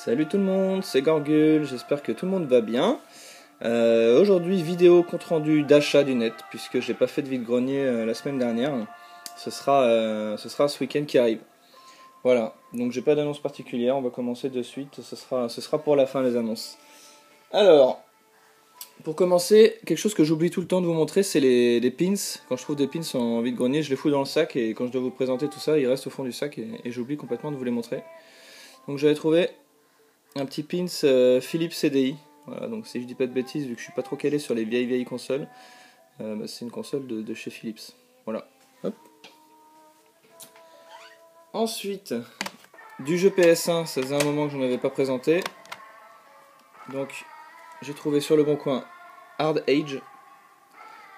Salut tout le monde, c'est Gorgul, j'espère que tout le monde va bien. Aujourd'hui, vidéo compte rendu d'achat du net, puisque j'ai pas fait de vide-grenier la semaine dernière. Ce sera ce week-end qui arrive. Voilà, donc j'ai pas d'annonce particulière, on va commencer de suite, ce sera pour la fin les annonces. Alors, pour commencer, quelque chose que j'oublie tout le temps de vous montrer, c'est les pins. Quand je trouve des pins en vide-grenier, je les fous dans le sac, et quand je dois vous présenter tout ça, ils restent au fond du sac, et j'oublie complètement de vous les montrer. Donc j'avais trouvé un petit pins Philips CDI. Voilà, donc si je dis pas de bêtises, vu que je suis pas trop calé sur les vieilles consoles, c'est une console de chez Philips. Voilà. Hop. Ensuite, du jeu PS1, ça faisait un moment que j'en avais pas présenté. Donc j'ai trouvé sur le bon coin Hard Age.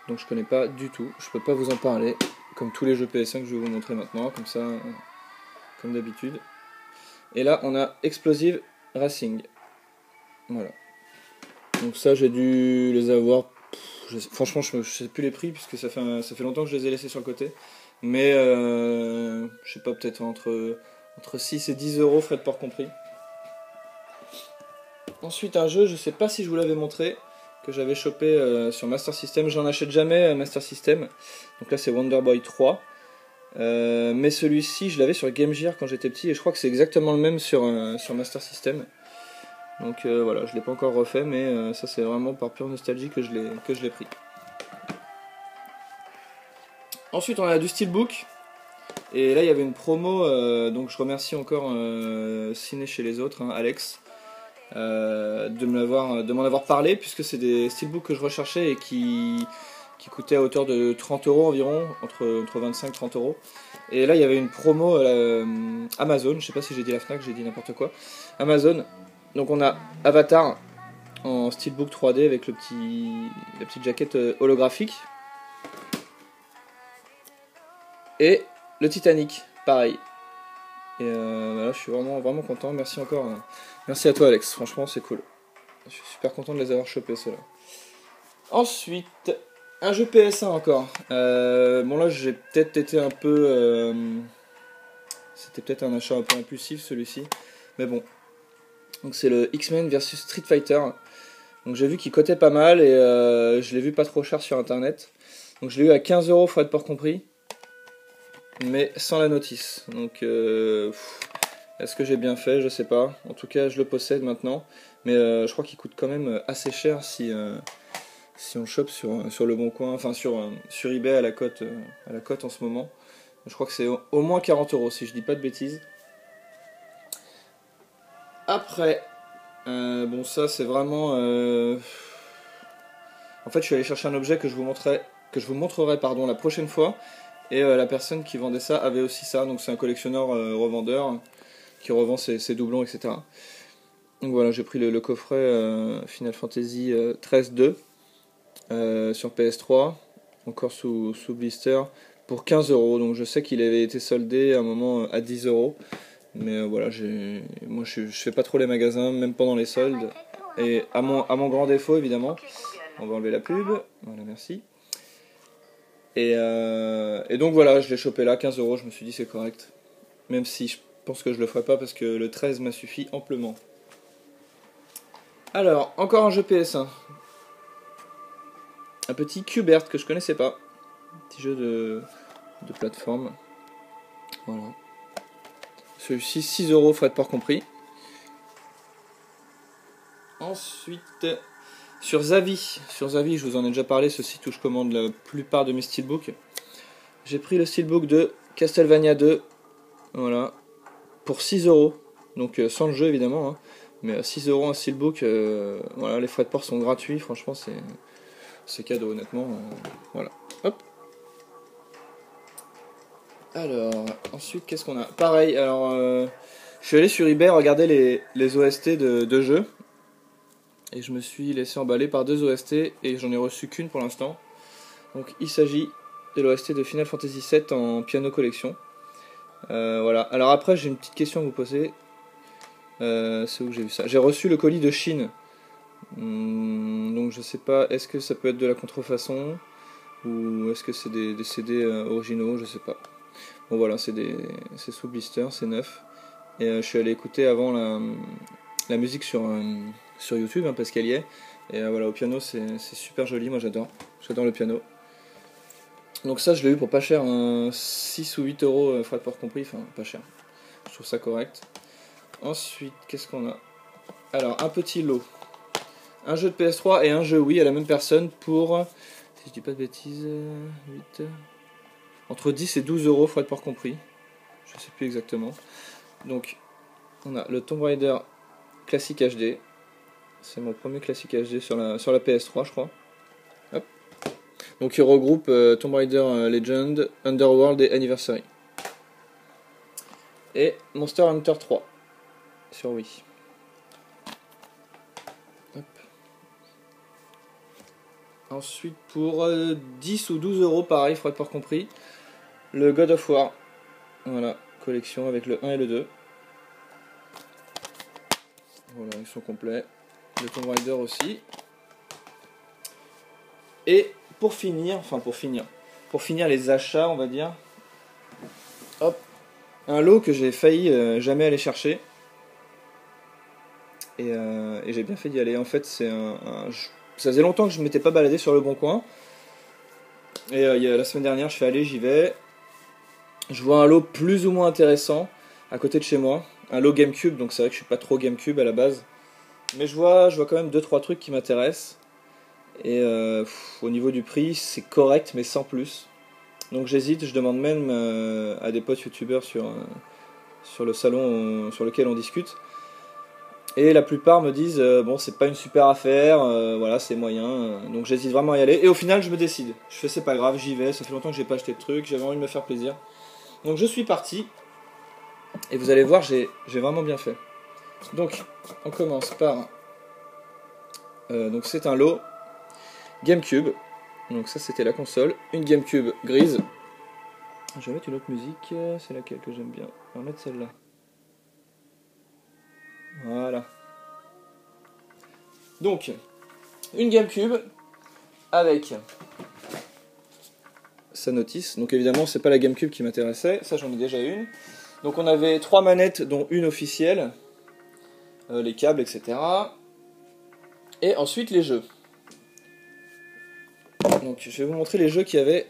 Donc je connais pas du tout, je peux pas vous en parler. Comme tous les jeux PS1 que je vais vous montrer maintenant, comme ça, comme d'habitude. Et là on a Explosive Racing. Voilà. Donc ça j'ai dû les avoir. Franchement je sais plus les prix puisque ça fait longtemps que je les ai laissés sur le côté. Mais je sais pas, peut-être entre 6 et 10 euros, frais de port compris. Ensuite un jeu, je sais pas si je vous l'avais montré, que j'avais chopé sur Master System. J'en achète jamais Master System. Donc là c'est Wonder Boy 3. Mais celui-ci je l'avais sur Game Gear quand j'étais petit et je crois que c'est exactement le même sur Master System. Donc voilà, je l'ai pas encore refait, mais ça c'est vraiment par pure nostalgie que je l'ai pris. Ensuite on a du Steelbook. Et là il y avait une promo, donc je remercie encore Ciné chez les autres, hein, Alex, de m'en avoir parlé, puisque c'est des Steelbooks que je recherchais et qui coûtaient à hauteur de 30 euros environ, entre 25 et 30 euros. Et là il y avait une promo Amazon, je sais pas si j'ai dit la Fnac, j'ai dit n'importe quoi. Amazon, donc on a Avatar en Steelbook 3D avec la petite jaquette holographique. Et le Titanic, pareil. Et voilà, je suis vraiment content. Merci encore. Merci à toi Alex, franchement c'est cool. Je suis super content de les avoir chopés ceux-là. Ensuite, un jeu PS1 encore. Bon là j'ai peut-être été un peu... C'était peut-être un achat un peu impulsif celui-ci. Mais bon. Donc c'est le X-Men versus Street Fighter. Donc j'ai vu qu'il cotait pas mal et je l'ai vu pas trop cher sur internet. Donc je l'ai eu à 15 euros, frais de port compris. Mais sans la notice. Donc est-ce que j'ai bien fait? Je sais pas. En tout cas je le possède maintenant. Mais je crois qu'il coûte quand même assez cher si on chope sur le bon coin. Enfin sur eBay à la cote en ce moment. Je crois que c'est au moins 40 euros si je dis pas de bêtises. Après, bon ça c'est vraiment... En fait je suis allé chercher un objet que je vous montrerai pardon, la prochaine fois. Et la personne qui vendait ça avait aussi ça, donc c'est un collectionneur revendeur qui revend ses doublons, etc. Donc voilà, j'ai pris le coffret Final Fantasy XIII 2 sur PS3, encore sous blister, pour 15 euros. Donc je sais qu'il avait été soldé à un moment à 10 euros. Mais voilà, moi je fais pas trop les magasins, même pendant les soldes. Et à mon grand défaut, évidemment. On va enlever la pub, voilà, merci. Et donc voilà, je l'ai chopé là, 15 euros, je me suis dit c'est correct. Même si je pense que je le ferai pas parce que le 13 m'a suffi amplement. Alors, encore un jeu PS1. Un petit Qbert que je connaissais pas. Un petit jeu de plateforme. Voilà. Celui-ci, 6 euros, frais de port compris. Ensuite, sur Zavi, je vous en ai déjà parlé, ce site où je commande la plupart de mes steelbooks. J'ai pris le steelbook de Castlevania 2, voilà, pour 6 euros, donc sans le jeu évidemment, hein, mais à 6 euros un steelbook, voilà, les frais de port sont gratuits, franchement c'est cadeau honnêtement, voilà, hop. Alors, ensuite qu'est-ce qu'on a? Pareil, alors je suis allé sur eBay regarder les OST de jeux. Et je me suis laissé emballer par 2 OST et j'en ai reçu qu'une pour l'instant. Donc il s'agit de l'OST de Final Fantasy VII en piano collection. Voilà. Alors après j'ai une petite question à vous poser. C'est où que j'ai vu ça? J'ai reçu le colis de Chine. Donc je sais pas, est-ce que ça peut être de la contrefaçon ou est-ce que c'est des CD originaux? Je sais pas. Bon voilà, c'est sous blister, c'est neuf. Et je suis allé écouter avant la musique sur YouTube, hein, parce qu'elle y est. Et voilà, au piano, c'est super joli, moi j'adore le piano. Donc ça, je l'ai eu pour pas cher, 6 ou 8 euros, frais de port compris, enfin pas cher. Je trouve ça correct. Ensuite, qu'est-ce qu'on a? Alors, un petit lot. Un jeu de PS3 et un jeu Wii à la même personne pour, si je dis pas de bêtises, 8, entre 10 et 12 euros, frais de port compris. Je sais plus exactement. Donc, on a le Tomb Raider classique HD. C'est mon premier classique HD sur la PS3, je crois. Hop. Donc, il regroupe Tomb Raider Legend, Underworld et Anniversary. Et Monster Hunter 3 sur Wii. Hop. Ensuite, pour 10 ou 12 euros, pareil, frais de port compris, le God of War. Voilà, collection avec le 1 et le 2. Voilà, ils sont complets. Le Tomb Raider aussi. Et pour finir les achats, on va dire, hop, un lot que j'ai failli jamais aller chercher. Et j'ai bien fait d'y aller. En fait, ça faisait longtemps que je ne m'étais pas baladé sur le Bon Coin. Et la semaine dernière, je fais aller, j'y vais. Je vois un lot plus ou moins intéressant à côté de chez moi. Un lot GameCube, donc c'est vrai que je suis pas trop GameCube à la base. Mais je vois quand même 2-3 trucs qui m'intéressent. Et au niveau du prix, c'est correct, mais sans plus. Donc j'hésite, je demande même à des potes youtubeurs sur le salon sur lequel on discute. Et la plupart me disent bon, c'est pas une super affaire, voilà, c'est moyen. Donc j'hésite vraiment à y aller. Et au final, je me décide. Je fais c'est pas grave, j'y vais. Ça fait longtemps que j'ai pas acheté de trucs, j'avais envie de me faire plaisir. Donc je suis parti. Et vous allez voir, j'ai vraiment bien fait. Donc on commence par. Donc c'est un lot GameCube. Donc ça c'était la console. Une GameCube grise. Je vais mettre une autre musique. C'est laquelle que j'aime bien? On va mettre celle-là. Voilà. Donc, une GameCube avec sa notice. Donc évidemment, c'est pas la GameCube qui m'intéressait. Ça, j'en ai déjà une. Donc on avait 3 manettes, dont une officielle. Les câbles, etc. Et ensuite, les jeux. Donc, je vais vous montrer les jeux qu'il y avait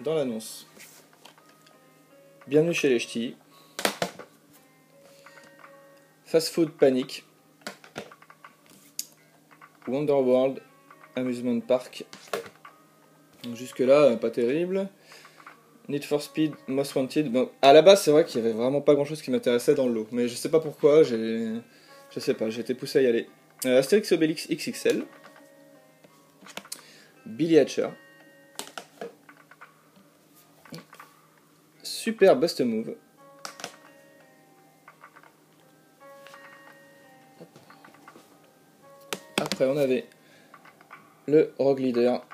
dans l'annonce. Bienvenue chez les Ch'tis. Fast Food Panic. Wonderworld Amusement Park. Donc jusque là, pas terrible. Need for Speed Most Wanted. Bon, à la base, c'est vrai qu'il y avait vraiment pas grand chose qui m'intéressait dans le lot. Mais je sais pas pourquoi, j'ai été poussé à y aller. Astérix Obélix XXL. Billy Hatcher. Super Bust Move. Après, on avait le Rogue Leader.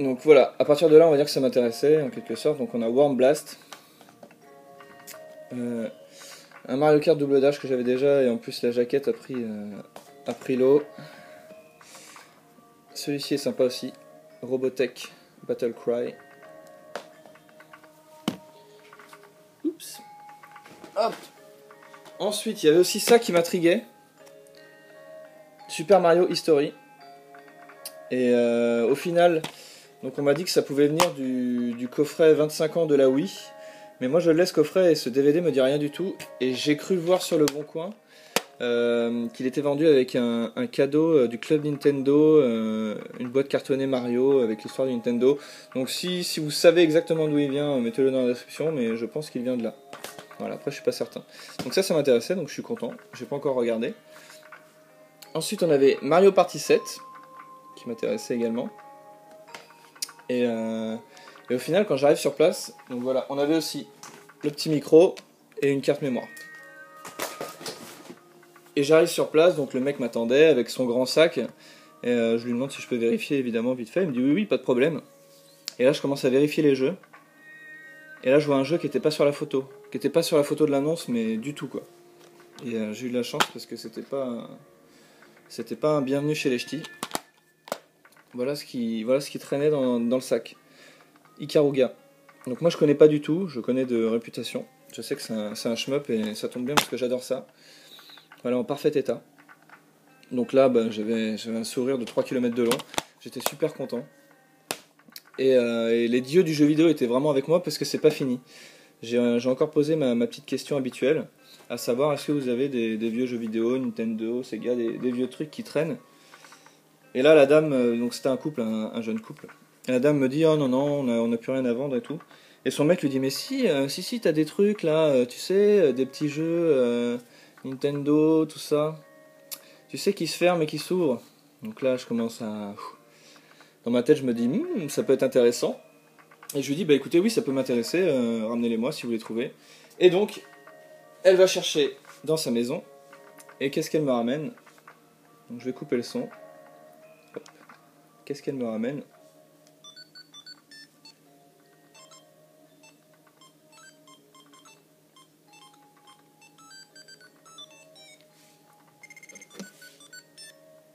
Donc voilà, à partir de là, on va dire que ça m'intéressait en quelque sorte. Donc on a Worm Blast. Un Mario Kart Double Dash que j'avais déjà, et en plus la jaquette a pris l'eau. Celui-ci est sympa aussi. Robotech Battle Cry. Oups. Hop. Ensuite, il y avait aussi ça qui m'intriguait. Super Mario History. Et au final, donc on m'a dit que ça pouvait venir du coffret 25 ans de la Wii. Mais moi je le laisse coffret et ce DVD me dit rien du tout. Et j'ai cru voir sur le Bon Coin qu'il était vendu avec un cadeau du Club Nintendo, une boîte cartonnée Mario avec l'histoire du Nintendo. Donc si vous savez exactement d'où il vient, mettez-le dans la description, mais je pense qu'il vient de là. Voilà, après je suis pas certain. Donc ça m'intéressait, donc je suis content. J'ai pas encore regardé. Ensuite on avait Mario Party 7, qui m'intéressait également. Et au final, quand j'arrive sur place, donc voilà, on avait aussi le petit micro et une carte mémoire. Et j'arrive sur place, donc le mec m'attendait avec son grand sac. Et je lui demande si je peux vérifier, évidemment, vite fait. Il me dit oui, pas de problème. Et là, je commence à vérifier les jeux. Et là, je vois un jeu qui n'était pas sur la photo. Qui n'était pas sur la photo de l'annonce, mais du tout, quoi. Et j'ai eu de la chance parce que c'était pas un bienvenue chez les ch'tis. Voilà ce qui traînait dans le sac. Ikaruga. Donc moi je connais pas du tout, je connais de réputation. Je sais que c'est un shmup et ça tombe bien parce que j'adore ça. Voilà, en parfait état. Donc là, bah, j'avais un sourire de 3 km de long. J'étais super content. Et les dieux du jeu vidéo étaient vraiment avec moi parce que c'est pas fini. J'ai encore posé ma petite question habituelle, à savoir est-ce que vous avez des vieux jeux vidéo, Nintendo, Sega, des vieux trucs qui traînent. Et là, la dame, donc c'était un couple, un jeune couple. Et la dame me dit oh non, non, on a plus rien à vendre et tout. Et son mec lui dit mais si, t'as des trucs là, tu sais, des petits jeux Nintendo, tout ça. Tu sais, qui se ferment et qui s'ouvrent. Donc là, je commence à. Dans ma tête, je me dis ça peut être intéressant. Et je lui dis bah écoutez, oui, ça peut m'intéresser, ramenez-les-moi si vous les trouvez. Et donc, elle va chercher dans sa maison. Et qu'est-ce qu'elle me ramène? Donc je vais couper le son. Qu'est-ce qu'elle me ramène?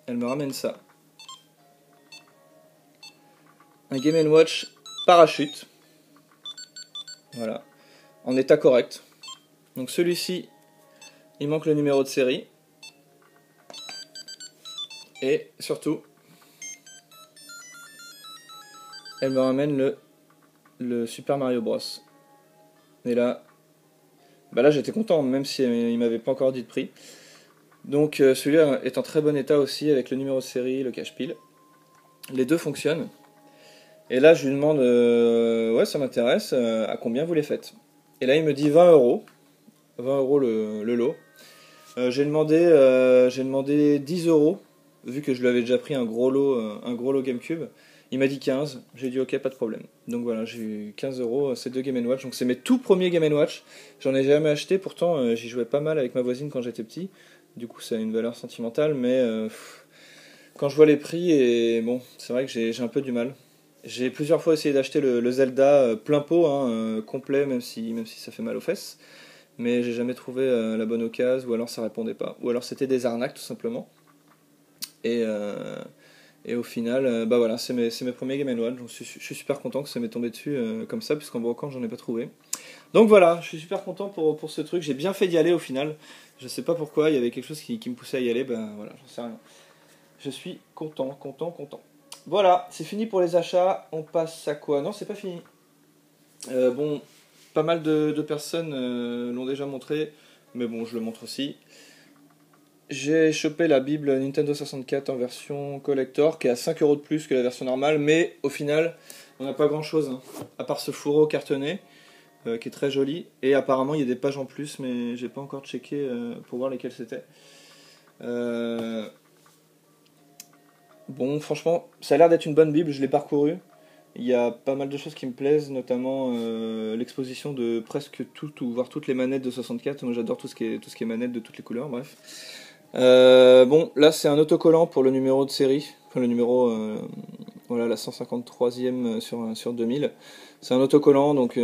Elle me ramène ça. Un Game & Watch parachute. Voilà. En état correct. Donc celui-ci, il manque le numéro de série. Et surtout, elle me ramène le Super Mario Bros. Et là, bah là j'étais content, même si il m'avait pas encore dit de prix. Donc celui-là est en très bon état aussi, avec le numéro de série, le cache-pile. Les deux fonctionnent. Et là je lui demande, ouais ça m'intéresse, à combien vous les faites? Et là il me dit 20 euros. 20 euros le lot. J'ai demandé 10 euros, vu que je lui avais déjà pris un gros lot GameCube. Il m'a dit 15, j'ai dit ok, pas de problème. Donc voilà, j'ai eu 15 euros, ces deux Game & Watch. Donc c'est mes tout premiers Game & Watch. J'en ai jamais acheté, pourtant j'y jouais pas mal avec ma voisine quand j'étais petit. Du coup ça a une valeur sentimentale, mais quand je vois les prix, et bon, c'est vrai que j'ai un peu du mal. J'ai plusieurs fois essayé d'acheter le Zelda plein pot, hein, complet, même si ça fait mal aux fesses. Mais j'ai jamais trouvé la bonne occasion, ou alors ça répondait pas. Ou alors c'était des arnaques tout simplement. Et, au final, bah voilà, c'est mes premiers Game & Watch. Donc je suis super content que ça m'est tombé dessus comme ça, puisqu'en brocante j'en ai pas trouvé. Donc voilà, je suis super content pour ce truc. J'ai bien fait d'y aller au final. Je sais pas pourquoi, il y avait quelque chose qui me poussait à y aller, ben voilà, j'en sais rien. Je suis content. Voilà, c'est fini pour les achats. On passe à quoi? Non, c'est pas fini. Bon, pas mal de personnes l'ont déjà montré, mais bon, je le montre aussi. J'ai chopé la Bible Nintendo 64 en version collector, qui est à 5 euros de plus que la version normale, mais au final, on n'a pas grand chose, hein, à part ce fourreau cartonné, qui est très joli, et apparemment il y a des pages en plus, mais j'ai pas encore checké pour voir lesquelles c'était. Bon, franchement, ça a l'air d'être une bonne Bible, je l'ai parcourue. Il y a pas mal de choses qui me plaisent, notamment l'exposition de presque toutes, ou voire toutes les manettes de 64. Moi j'adore tout ce qui est manette de toutes les couleurs, bref. Bon, là c'est un autocollant pour le numéro de série, enfin le numéro, voilà, la 153e sur 2000. C'est un autocollant, donc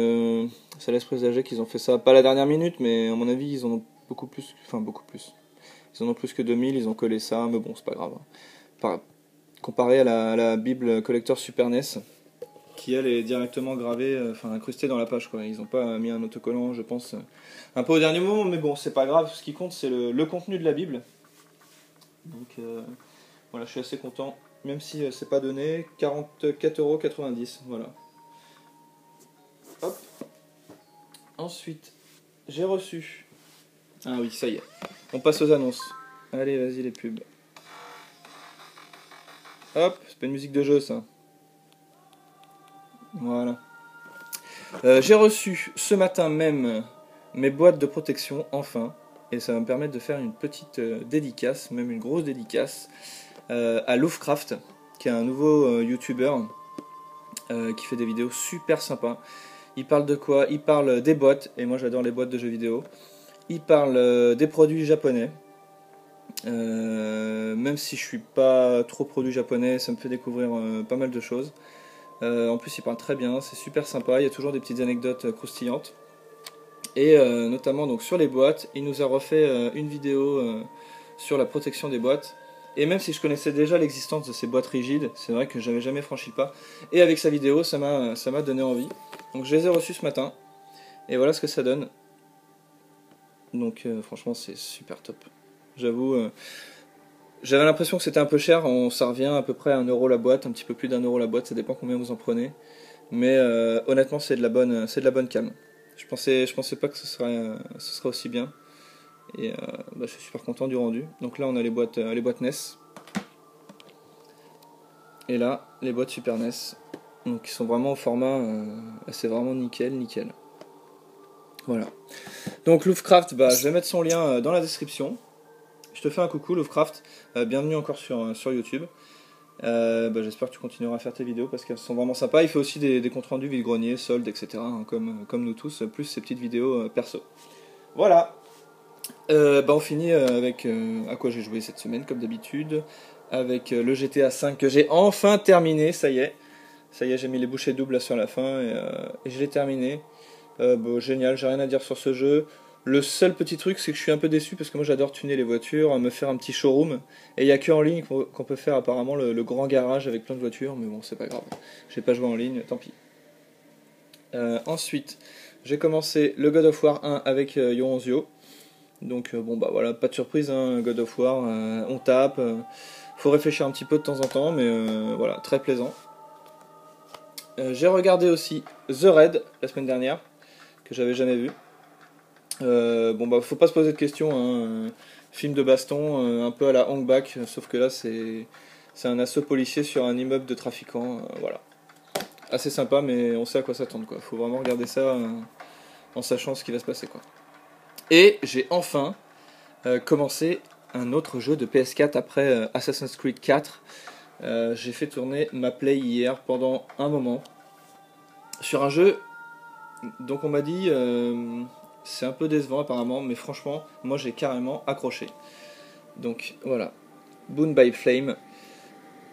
ça laisse présager qu'ils ont fait ça, pas à la dernière minute, mais à mon avis ils en ont beaucoup plus. Ils en ont plus que 2000, ils ont collé ça, mais bon, c'est pas grave. Comparé à la Bible Collector Super NES, qui elle est directement gravée, incrustée dans la page, quoi. Ils n'ont pas mis un autocollant, je pense, un peu au dernier moment, mais bon, c'est pas grave. Ce qui compte, c'est le contenu de la Bible. Donc voilà, je suis assez content, même si c'est pas donné. 44,90 €, voilà. Hop. Ensuite, j'ai reçu. Ah oui, ça y est. On passe aux annonces. Allez, vas-y les pubs. Hop, c'est pas une musique de jeu ça. Voilà. J'ai reçu ce matin même mes boîtes de protection, enfin. Et ça va me permettre de faire une petite dédicace, même une grosse dédicace, à Lovecraft, qui est un nouveau YouTuber qui fait des vidéos super sympas. Il parle de quoi? Il parle des boîtes, et moi j'adore les boîtes de jeux vidéo. Il parle des produits japonais. Même si je suis pas trop produit japonais, ça me fait découvrir pas mal de choses. En plus il parle très bien, c'est super sympa, il y a toujours des petites anecdotes croustillantes. Et notamment donc sur les boîtes, il nous a refait une vidéo sur la protection des boîtes. Et même si je connaissais déjà l'existence de ces boîtes rigides, c'est vrai que j'avais jamais franchi le pas. Et avec sa vidéo, ça m'a donné envie. Donc je les ai reçus ce matin. Et voilà ce que ça donne. Donc franchement c'est super top. J'avoue, j'avais l'impression que c'était un peu cher, ça revient à peu près à 1 € la boîte, un petit peu plus d'1 € la boîte, ça dépend combien vous en prenez. Mais honnêtement c'est de la bonne cam. Je pensais pas que ce serait aussi bien. Et je suis super content du rendu. Donc là on a les boîtes NES. Et là les boîtes Super NES. Donc ils sont vraiment au format, c'est vraiment nickel. Voilà. Donc Lovecraft, je vais mettre son lien dans la description. Je te fais un coucou Lovecraft, bienvenue encore sur YouTube. J'espère que tu continueras à faire tes vidéos parce qu'elles sont vraiment sympas. Il fait aussi des comptes rendus vide-grenier, soldes, etc. Hein, comme nous tous, plus ces petites vidéos perso. Voilà. On finit avec à quoi j'ai joué cette semaine comme d'habitude. Avec le GTA V que j'ai enfin terminé, ça y est. Ça y est, j'ai mis les bouchées doubles là sur la fin et je l'ai terminé. Génial, j'ai rien à dire sur ce jeu. Le seul petit truc, c'est que je suis un peu déçu parce que moi j'adore tuner les voitures, me faire un petit showroom. Et il n'y a que en ligne qu'on peut faire apparemment le grand garage avec plein de voitures, mais bon, c'est pas grave. J'ai pas joué en ligne, tant pis. Ensuite, j'ai commencé le God of War 1 avec Yoronzio. Donc voilà, pas de surprise, hein, God of War, on tape. Faut réfléchir un petit peu de temps en temps, mais voilà, très plaisant. J'ai regardé aussi The Raid la semaine dernière, que j'avais jamais vu. Faut pas se poser de questions, hein. Film de baston, un peu à la Hong Bak, sauf que là c'est un assaut policier sur un immeuble de trafiquants, voilà. Assez sympa, mais on sait à quoi s'attendre, quoi. Faut vraiment regarder ça en sachant ce qui va se passer, quoi. Et j'ai enfin commencé un autre jeu de PS4 après Assassin's Creed 4. J'ai fait tourner ma Play hier pendant un moment sur un jeu, donc on m'a dit c'est un peu décevant apparemment, mais franchement moi j'ai carrément accroché. Donc voilà, Bound by Flame.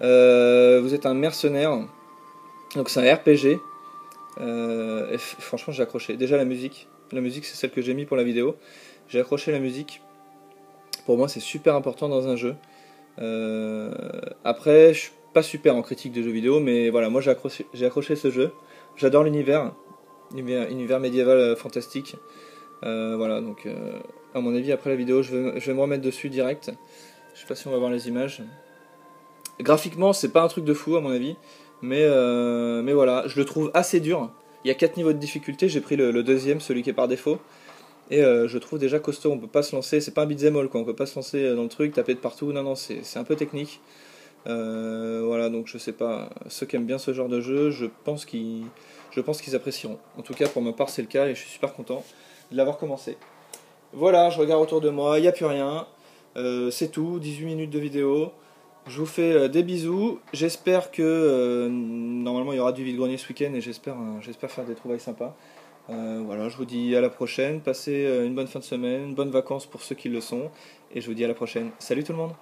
Vous êtes un mercenaire, donc c'est un RPG. Et franchement j'ai accroché. Déjà la musique c'est celle que j'ai mis pour la vidéo. J'ai accroché la musique. Pour moi c'est super important dans un jeu. Après je suis pas super en critique de jeux vidéo, mais voilà, moi j'ai accroché ce jeu. J'adore l'univers médiéval fantastique. Voilà, donc à mon avis après la vidéo je vais me remettre dessus direct. Je sais pas si on va voir les images. Graphiquement c'est pas un truc de fou à mon avis, mais voilà, je le trouve assez dur. Il y a 4 niveaux de difficulté, j'ai pris le deuxième, celui qui est par défaut. Et je trouve déjà costaud, on peut pas se lancer, c'est pas un beat'em all quoi, on peut pas se lancer dans le truc, taper de partout, non c'est un peu technique. Voilà, donc je sais pas, ceux qui aiment bien ce genre de jeu, je pense qu'ils apprécieront. En tout cas pour ma part c'est le cas et je suis super content de l'avoir commencé. Voilà, je regarde autour de moi, il n'y a plus rien, c'est tout, 18 minutes de vidéo. Je vous fais des bisous, j'espère que normalement il y aura du vide-grenier ce week-end et j'espère faire des trouvailles sympas. Voilà, je vous dis à la prochaine, passez une bonne fin de semaine, bonnes vacances pour ceux qui le sont, et je vous dis à la prochaine. Salut tout le monde!